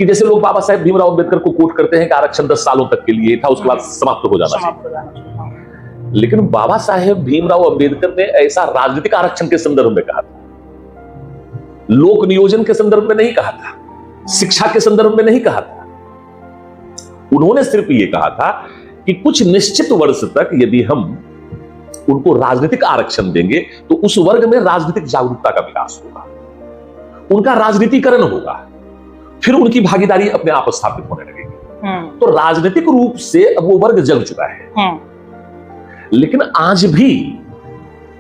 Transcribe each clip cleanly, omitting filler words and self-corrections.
कि जैसे लोग बाबा साहेब भीमराव अंबेडकर को कोट करते हैं कि आरक्षण 10 सालों तक के लिए था, उसके बाद समाप्त हो जाना चाहिए। लेकिन बाबा साहेब भीमराव अंबेडकर ने ऐसा राजनीतिक आरक्षण के संदर्भ में कहा था, लोक नियोजन के संदर्भ में नहीं कहा था, शिक्षा के संदर्भ में नहीं कहा था। उन्होंने सिर्फ ये कहा था कि कुछ निश्चित वर्ष तक यदि हम उनको राजनीतिक आरक्षण देंगे तो उस वर्ग में राजनीतिक जागरूकता का विकास होगा, उनका राजनीतिकरण होगा, फिर उनकी भागीदारी अपने आप स्थापित होने लगेगी। तो राजनीतिक रूप से अब वो वर्ग जग चुका है। लेकिन आज भी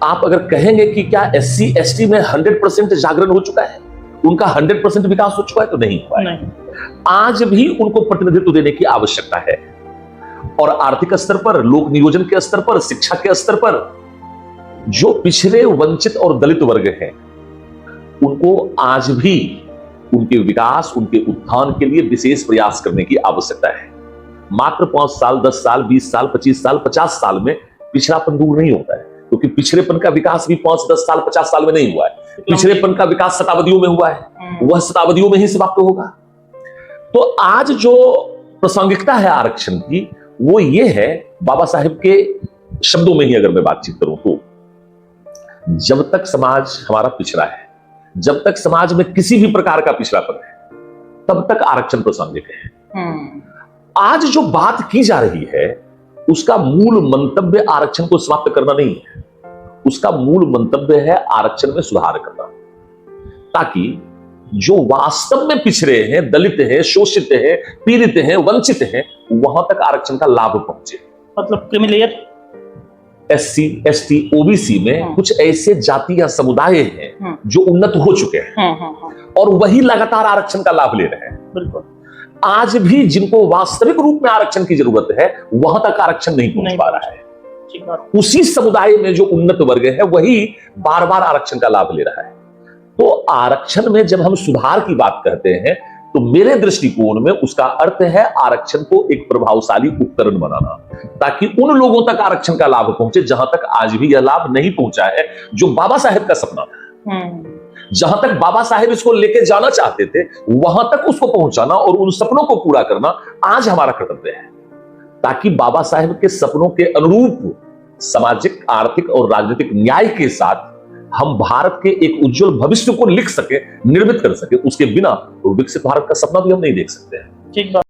आप अगर कहेंगे कि क्या SC ST में 100% जागरण हो चुका है, उनका 100% विकास हो चुका है, तो नहीं हुआ है। आज भी उनको प्रतिनिधित्व देने की आवश्यकता है और आर्थिक स्तर पर, लोक नियोजन के स्तर पर, शिक्षा के स्तर पर जो पिछड़े, वंचित और दलित वर्ग हैं, उनको आज भी उनके विकास, उनके उत्थान के लिए विशेष प्रयास करने की आवश्यकता है। मात्र 5 साल, 10 साल, 20 साल, 25 साल, 50 साल में पिछड़ापन दूर नहीं होता है, क्योंकि पिछड़ेपन का विकास भी 5, 10 साल, 50 साल में नहीं हुआ है। पिछड़ेपन का विकास शताब्दियों में हुआ है, वह शताब्दियों में ही समाप्त होगा। तो आज जो प्रासंगिकता है आरक्षण की, वो ये है, बाबा साहेब के शब्दों में ही अगर मैं बातचीत करूं तो, जब तक समाज हमारा पिछड़ा है, जब तक समाज में किसी भी प्रकार का पिछड़ापन है, तब तक आरक्षण प्रासंगिक है। आज जो बात की जा रही है उसका मूल मंतव्य आरक्षण को समाप्त करना नहीं है, उसका मूल मंतव्य है आरक्षण में सुधार करना, ताकि जो वास्तव में पिछड़े हैं, दलित हैं, शोषित हैं, पीड़ित हैं, वंचित हैं, वहां तक आरक्षण का लाभ पहुंचे। मतलब क्रीमी SC ST OBC में कुछ ऐसे जाति या समुदाय हैं जो उन्नत हो चुके हैं और वही लगातार आरक्षण का लाभ ले रहे हैं। बिल्कुल। आज भी जिनको वास्तविक रूप में आरक्षण की जरूरत है, वहां तक आरक्षण नहीं पहुंच पा रहा है। उसी समुदाय में जो उन्नत वर्ग है, वही बार बार आरक्षण का लाभ ले रहा है। तो आरक्षण में जब हम सुधार की बात करते हैं, तो मेरे दृष्टिकोण में उसका अर्थ है आरक्षण को एक प्रभावशाली उपकरण बनाना, ताकि उन लोगों तक आरक्षण का लाभ पहुंचे जहां तक आज भी यह लाभ नहीं पहुंचा है, जो बाबा साहेब का सपना था। जहां तक बाबा साहेब इसको लेके जाना चाहते थे, वहां तक उसको पहुंचाना और उन सपनों को पूरा करना आज हमारा कर्तव्य है, ताकि बाबा साहेब के सपनों के अनुरूप सामाजिक, आर्थिक और राजनीतिक न्याय के साथ हम भारत के एक उज्जवल भविष्य को लिख सके, निर्मित कर सके। उसके बिना विकसित भारत का सपना भी हम नहीं देख सकते हैं। ठीक बात।